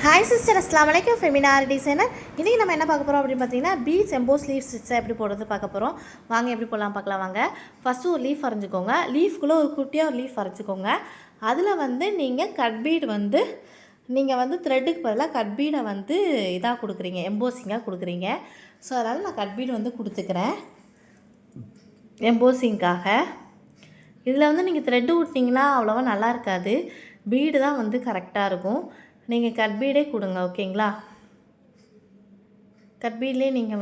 Hi sister, அஸ்லாம் வலைக்கம். ஃபெமினார் designer. இன்றைக்கி நம்ம என்ன பார்க்க போகிறோம் அப்படின்னு பார்த்தீங்கன்னா, பீட்ஸ் எம்போஸ் லீஃப் ஸ்டிச்சை எப்படி போடுறது பார்க்க போகிறோம். வாங்க எப்படி போடலாம் பார்க்கலாம் வாங்க. ஃபஸ்ட்டு ஒரு லீஃப் வரைஞ்சிக்கோங்க. லீஃப்குள்ளே ஒரு குட்டியாக ஒரு லீஃப் வரைஞ்சிக்கோங்க. அதில் நீங்கள் கட் பீட் நீங்கள் த்ரெட்டுக்கு பதிலாக கட் பீடை இதாக கொடுக்குறீங்க, எம்போசிங்காக கொடுக்குறீங்க. ஸோ அதனால் நான் கட் பீடு கொடுத்துக்கிறேன் எம்போசிங்காக. இதில் நீங்கள் த்ரெட்டு விட்டிங்கன்னா அவ்வளோவா நல்லா இருக்காது. பீடு தான் கரெக்டாக இருக்கும். நீங்கள் கட் பீடே கொடுங்க, ஓகேங்களா. கட் பீட்லேயே நீங்கள்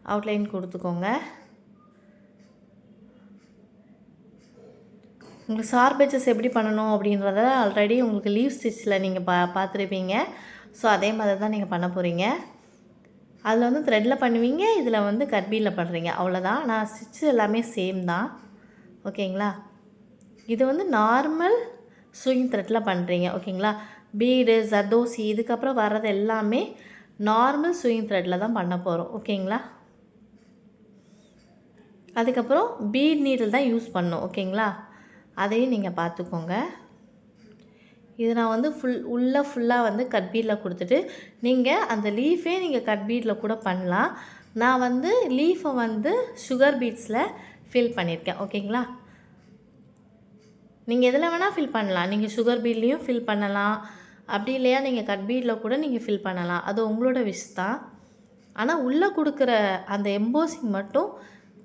அவுட்லைன் கொடுத்துக்கோங்க. உங்களுக்கு ஷார்ப் எட்ஜஸ் எப்படி பண்ணணும் அப்படின்றத ஆல்ரெடி உங்களுக்கு லீவ் ஸ்டிச்சில் நீங்கள் பார்த்துருப்பீங்க. ஸோ அதே மாதிரி தான் நீங்கள் பண்ண போகிறீங்க. அதில் த்ரெட்டில் பண்ணுவீங்க, இதில் கட் பீடில் பண்ணுறீங்க, அவ்வளோதான். நான் ஸ்டிச்சு எல்லாமே சேம் தான், ஓகேங்களா. இது நார்மல் ஸ்விங் த்ரெட்டில் பண்ணுறீங்க, ஓகேங்களா. பீடு ஜர்தோசி இதுக்கப்புறம் வர்றது எல்லாமே நார்மல் ஸ்விங் த்ரெட்டில் தான் பண்ண போகிறோம், ஓகேங்களா. அதுக்கப்புறம் பீட் நீடில் தான் யூஸ் பண்ணோம், ஓகேங்களா. அதையும் நீங்கள் பார்த்துக்கோங்க. இது நான் ஃபுல்லாக கட் பீடில் கொடுத்துட்டு நீங்கள் அந்த லீஃபே நீங்கள் கட் பீடில் கூட பண்ணலாம். நான் லீஃபை சுகர் பீட்ஸில் ஃபில் பண்ணியிருக்கேன், ஓகேங்களா. நீங்கள் எதில் வேணால் ஃபில் பண்ணலாம். நீங்கள் சுகர் பீட்லேயும் ஃபில் பண்ணலாம், அப்படி இல்லையா நீங்கள் கட் பீடில் கூட நீங்கள் ஃபில் பண்ணலாம். அது உங்களோட விஷ் தான். ஆனால் உள்ளே கொடுக்குற அந்த எம்போசிங் மட்டும்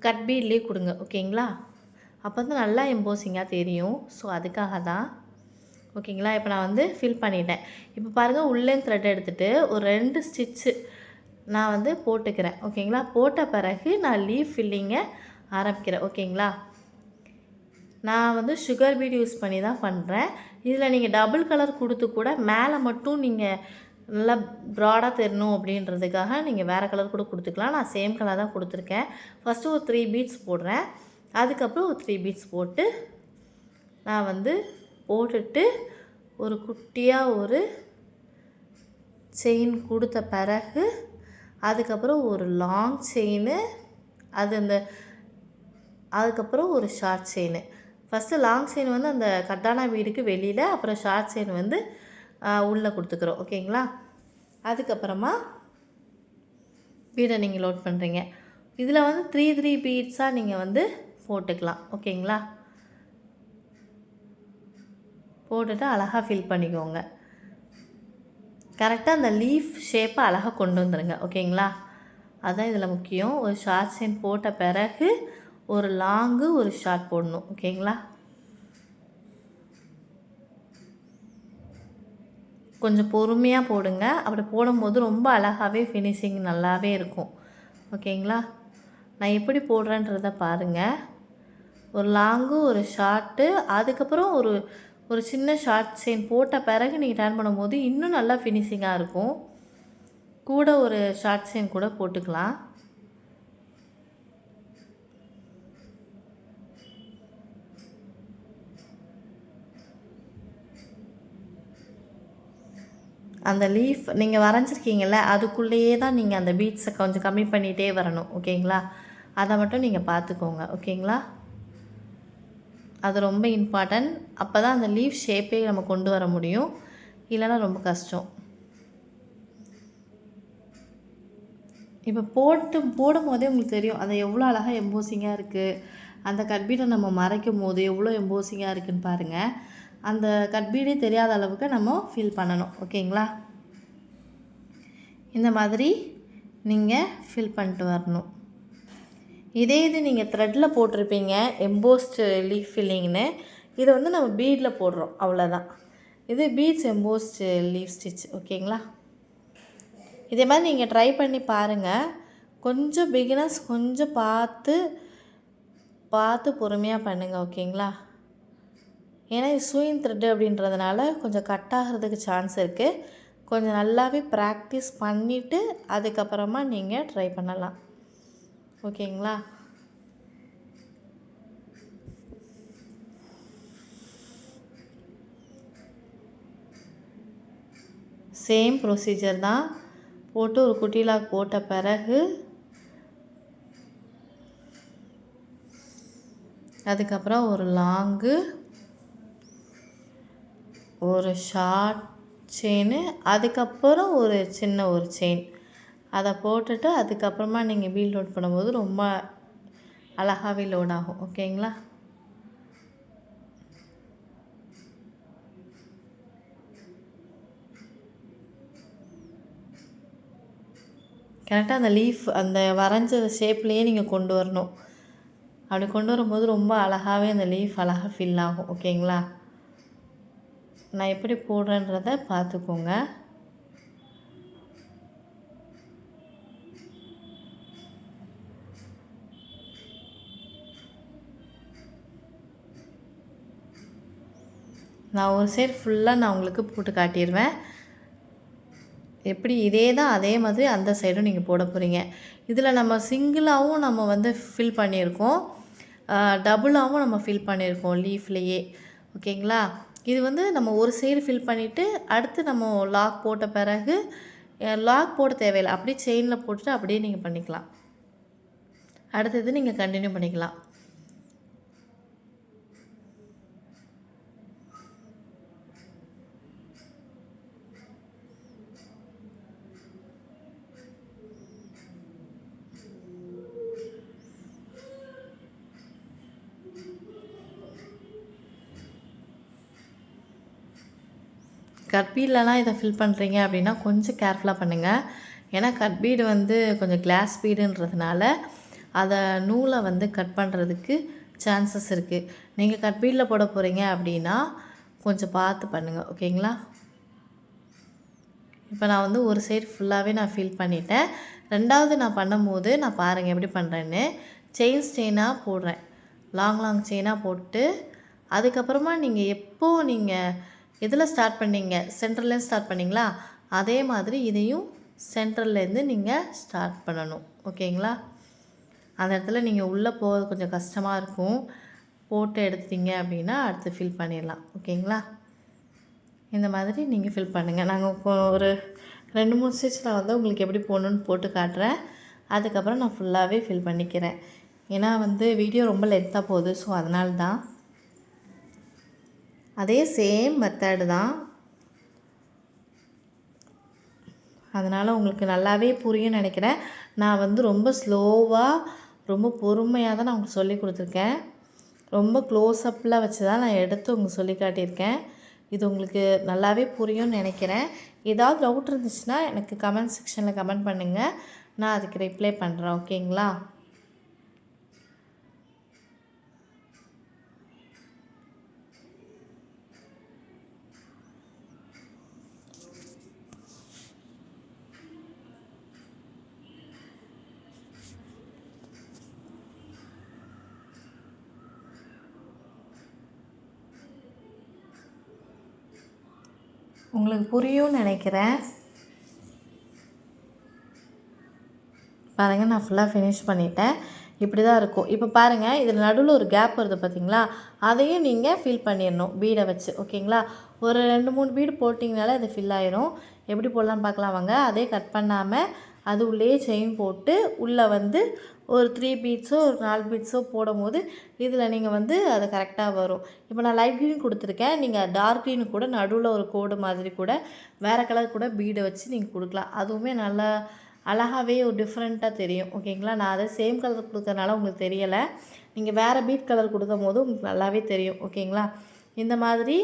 கட் பீட்லேயே கொடுங்க, ஓகேங்களா. அப்போ நல்லா எம்போசிங்காக தெரியும். ஸோ அதுக்காக தான், ஓகேங்களா. இப்போ நான் ஃபில் பண்ணிட்டேன். இப்போ பாருங்கள், உள்ளே த்ரெட் எடுத்துகிட்டு ஒரு 2 ஸ்டிச்சு நான் போட்டுக்கிறேன், ஓகேங்களா. போட்ட பிறகு நான் லீஃப் ஃபில்லிங்கை ஆரம்பிக்கிறேன், ஓகேங்களா. நான் சுகர் பீட் யூஸ் பண்ணி தான் பண்ணுறேன். இதில் நீங்கள் டபுள் கலர் கொடுத்து கூட மேலே மட்டும் நீங்கள் நல்லா ப்ராடாக தெரியணும் அப்படின்றதுக்காக நீங்கள் வேறு கலர் கூட கொடுத்துக்கலாம். நான் சேம் கலர் தான் கொடுத்துருக்கேன். ஃபஸ்ட்டு ஒரு 3 பீட்ஸ் போடுறேன். அதுக்கப்புறம் ஒரு 3 பீட்ஸ் போட்டு நான் போட்டுட்டு ஒரு குட்டியாக ஒரு செயின் கொடுத்த பிறகு அதுக்கப்புறம் ஒரு லாங் செயினு, அதுக்கப்புறம் ஒரு short chain. First long chain அந்த கட்டானா வீடுக்கு வெளியில், அப்புறம் ஷார்ட் செயின் உள்ளே கொடுத்துக்குறோம், ஓகேங்களா. அதுக்கப்புறமா பீடை நீங்கள் லோட் பண்ணுறீங்க. இதில் 3 பீட்ஸாக நீங்கள் போட்டுக்கலாம், ஓகேங்களா. போட்டுட்டு அழகாக ஃபில் பண்ணிக்கோங்க. கரெக்டாக அந்த லீஃப் ஷேப்பை அழகாக கொண்டு வந்துடுங்க, ஓகேங்களா. அதுதான் இதில் முக்கியம். ஒரு ஷார்ட் செயின் போட்ட பிறகு ஒரு லாங்கு ஒரு ஷார்ட் போடணும், ஓகேங்களா. கொஞ்சம் பொறுமையாக போடுங்க. அப்படி போடும்போது ரொம்ப அழகாகவே ஃபினிஷிங் நல்லாவே இருக்கும், ஓகேங்களா. நான் எப்படி போடுறேன்றதை பாருங்கள். ஒரு லாங்கு ஒரு ஷார்ட்டு, அதுக்கப்புறம் ஒரு சின்ன ஷார்ட் செயின் போட்ட பிறகு நீங்கள் டர்ன் பண்ணும்போது இன்னும் நல்லா ஃபினிஷிங்காக இருக்கும். கூட ஒரு ஷார்ட் செயின் கூட போட்டுக்கலாம். அந்த லீஃப் நீங்கள் வரைஞ்சிருக்கீங்கள, அதுக்குள்ளேயே தான் நீங்கள் அந்த பீட்ஸை கொஞ்சம் கம்மி பண்ணிகிட்டே வரணும், ஓகேங்களா. அதை மட்டும் நீங்கள் பார்த்துக்கோங்க, ஓகேங்களா. அது ரொம்ப இம்பார்ட்டன்ட். அப்போ தான் அந்த லீஃப் ஷேப்பே நம்ம கொண்டு வர முடியும், இல்லைன்னா ரொம்ப கஷ்டம். இப்போ போடும் போதே உங்களுக்கு தெரியும் அது எவ்வளோ அழகாக எம்போசிங்காக இருக்குது. அந்த கட்பீடை நம்ம மறைக்கும் போது எவ்வளோ எம்போசிங்காக இருக்குதுன்னு பாருங்கள். அந்த கட் பீடே தெரியாத அளவுக்கு நம்ம ஃபில் பண்ணணும், ஓகேங்களா. இந்த மாதிரி நீங்கள் ஃபில் பண்ணிட்டு வரணும். இது நீங்கள் த்ரெட்டில் போட்டிருப்பீங்க எம்போஸ்டு லீஃப் ஃபில்லிங்னு. இதை நம்ம பீடில் போடுறோம், அவ்வளோதான். இது பீட்ஸ் எம்போஸ்டு லீஃப் ஸ்டிச், ஓகேங்களா. இதே மாதிரி நீங்கள் ட்ரை பண்ணி பாருங்கள். கொஞ்சம் பிகினர்ஸ் கொஞ்சம் பார்த்து பொறுமையாக பண்ணுங்கள், ஓகேங்களா. ஏன்னா இது சூயிங் த்ரெட்டு அப்படின்றதுனால கொஞ்சம் கட் ஆகிறதுக்கு சான்ஸ் இருக்குது. கொஞ்சம் நல்லாவே ப்ராக்டிஸ் பண்ணிவிட்டு அதுக்கப்புறமா நீங்கள் ட்ரை பண்ணலாம், ஓகேங்களா. சேம் ப்ரொசீஜர் தான். போட்டு ஒரு குட்டி லாக் போட்ட பிறகு அதுக்கப்புறம் ஒரு லாங்கு ஒரு ஷார்ட் செயினு, அதுக்கப்புறம் ஒரு சின்ன ஒரு செயின் அதை போட்டுட்டு அதுக்கப்புறமா நீங்கள் வீல் லோட் பண்ணும்போது ரொம்ப அழகாகவே லோட் ஆகும். ஓகேங்களா? கரெக்டாக அந்த லீஃப் அந்த வரைஞ்ச ஷேப்லேயே நீங்கள் கொண்டு வரணும். அப்படி கொண்டு வரும்போது ரொம்ப அழகாகவே அந்த லீஃப் அழகாக ஃபில் ஆகும். ஓகேங்களா? நான் எப்படி போடுறேன்றதை பார்த்துக்கோங்க. நான் ஒரு சைடு ஃபுல்லாக நான் உங்களுக்கு போட்டு காட்டிடுவேன். எப்படி இதே தான் அதே மாதிரி அந்த சைடும் நீங்கள் போட போகிறீங்க. இதில் நம்ம சிங்கிளாகவும் நம்ம வந்து ஃபில் பண்ணியிருக்கோம், டபுளாகவும் நம்ம ஃபில் பண்ணியிருக்கோம் லீஃப்லேயே. ஓகேங்களா? இது வந்து நம்ம ஒரு சைடு ஃபில் பண்ணிவிட்டு அடுத்து நம்ம லாக் போட்ட பிறகு லாக் போட தேவையில்லை, அப்படியே செயினில் போட்டுட்டு அப்படியே நீங்கள் பண்ணிக்கலாம். அடுத்தது நீங்கள் கண்டினியூ பண்ணிக்கலாம். கட்பீட்லலாம் இதை ஃபில் பண்ணுறீங்க அப்படின்னா கொஞ்சம் கேர்ஃபுல்லாக பண்ணுங்கள். ஏன்னா கட்பீடு வந்து கொஞ்சம் கிளாஸ் பீடுன்றதுனால அதை நூலை வந்து கட் பண்ணுறதுக்கு சான்சஸ் இருக்குது. நீங்கள் கட்பீடில் போட போகிறீங்க அப்படின்னா கொஞ்சம் பார்த்து பண்ணுங்கள். ஓகேங்களா? இப்போ நான் வந்து ஒரு சைடு ஃபுல்லாகவே நான் ஃபில் பண்ணிட்டேன். ரெண்டாவது நான் பண்ணும்போது நான் பாருங்கள் எப்படி பண்ணுறேன்னு. செயினாக போடுறேன், லாங் செயினாக போட்டு அதுக்கப்புறமா நீங்கள் எதில் ஸ்டார்ட் பண்ணீங்க, சென்டர்லேருந்து ஸ்டார்ட் பண்ணிங்களா, அதே மாதிரி இதையும் சென்டர்லேருந்து நீங்கள் ஸ்டார்ட் பண்ணணும். ஓகேங்களா? அந்த இடத்துல நீங்கள் உள்ளே போகிறது கொஞ்சம் கஷ்டமாக இருக்கும். போட்டு எடுத்துட்டீங்க அப்படின்னா அடுத்து ஃபில் பண்ணிடலாம். ஓகேங்களா? இந்த மாதிரி நீங்கள் ஃபில் பண்ணுங்கள். நாங்கள் இப்போ ஒரு 2-3 ஸ்டிச்சில் வந்து உங்களுக்கு எப்படி போடணுன்னு போட்டு காட்டுறேன். அதுக்கப்புறம் நான் ஃபுல்லாகவே ஃபில் பண்ணிக்கிறேன். ஏன்னா வந்து வீடியோ ரொம்ப லென்த்தாக போகுது, ஸோ அதனால தான். அதே சேம் மெத்தடு தான், அதனால் உங்களுக்கு நல்லாவே புரியும்னு நினைக்கிறேன். நான் வந்து ரொம்ப ஸ்லோவாக ரொம்ப பொறுமையாக தான் நான் உங்களுக்கு சொல்லி கொடுத்துருக்கேன். ரொம்ப க்ளோஸ்அப்பில் வச்சு தான் நான் எடுத்து உங்களுக்கு சொல்லி காட்டியிருக்கேன். இது உங்களுக்கு நல்லாவே புரியும்னு நினைக்கிறேன். ஏதாவது டவுட் இருந்துச்சுன்னா எனக்கு கமெண்ட் செக்ஷனில் கமெண்ட் பண்ணுங்கள், நான் அதுக்கு ரிப்ளை பண்ணுறேன். ஓகேங்களா? உங்களுக்கு புரியும்னு நினைக்கிறேன். பாருங்கள், நான் ஃபுல்லாக ஃபினிஷ் பண்ணிட்டேன். இப்படி தான் இருக்கும். இப்போ பாருங்கள், இதில் நடுவில் ஒரு கேப் வருது பார்த்தீங்களா, அதையும் நீங்கள் ஃபில் பண்ணிடணும் பீடை வச்சு. ஓகேங்களா? ஒரு 2-3 பீடு போட்டிங்கனாலே அது ஃபில் ஆயிரும். எப்படி போடலான்னு பார்க்கலாம் வாங்க. அதே கட் பண்ணாமல் அது உள்ளேயே செயின் போட்டு உள்ளே வந்து ஒரு 3 பீட்ஸோ ஒரு 4 பீட்ஸோ போடும் போது இதில் நீங்கள் வந்து அது கரெக்டாக வரும். இப்போ நான் லைட் க்ரீன் கொடுத்துருக்கேன், நீங்கள் டார்க் க்ரீனு கூட நடுவில் ஒரு கோடு மாதிரி கூட வேறு கலர் கூட பீடை வச்சு நீங்கள் கொடுக்கலாம். அதுவுமே நல்லா அழகாகவே ஒரு டிஃப்ரெண்ட்டாக தெரியும். ஓகேங்களா? நான் அதை சேம் கலர் கொடுக்கறனால உங்களுக்கு தெரியலை, நீங்கள் வேறு பீட் கலர் கொடுக்கும் போது உங்களுக்கு நல்லாவே தெரியும். ஓகேங்களா? இந்த மாதிரி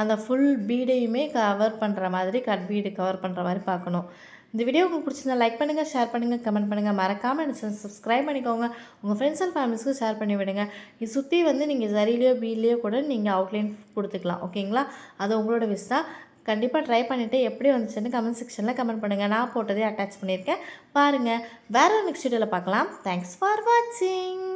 அந்த ஃபுல் பீடையுமே கவர் பண்ணுற மாதிரி கட் பீடு கவர் பண்ணுற மாதிரி பார்க்கணும். இந்த வீடியோ உங்களுக்கு பிடிச்சிருந்தா லைக் பண்ணுங்கள், ஷேர் பண்ணுங்கள், கமெண்ட் பண்ணுங்கள். மறக்காமல் எனக்கு சப்ஸ்கிரைப் பண்ணிக்கோங்க. உங்கள் ஃப்ரெண்ட்ஸ் அண்ட் ஃபேமிலிஸ்க்கு ஷேர் பண்ணி விடுங்க. இது சுற்றி வந்து நீங்கள் சரிலையோ பீட்லேயோ கூட நீங்கள் அவுட்லைன் கொடுத்துக்கலாம். ஓகேங்களா? அது உங்களோட விஷ் தான். கண்டிப்பாக ட்ரை பண்ணிவிட்டு எப்படி வந்துச்சுன்னு கமெண்ட் செக்ஷனில் கமெண்ட் பண்ணுங்கள். நான் போட்டதே அட்டாச் பண்ணியிருக்கேன் பாருங்கள். வேறு நெக்ஸ்ட் வீடியோவில் பார்க்கலாம். தேங்க்ஸ் ஃபார் வாட்சிங்.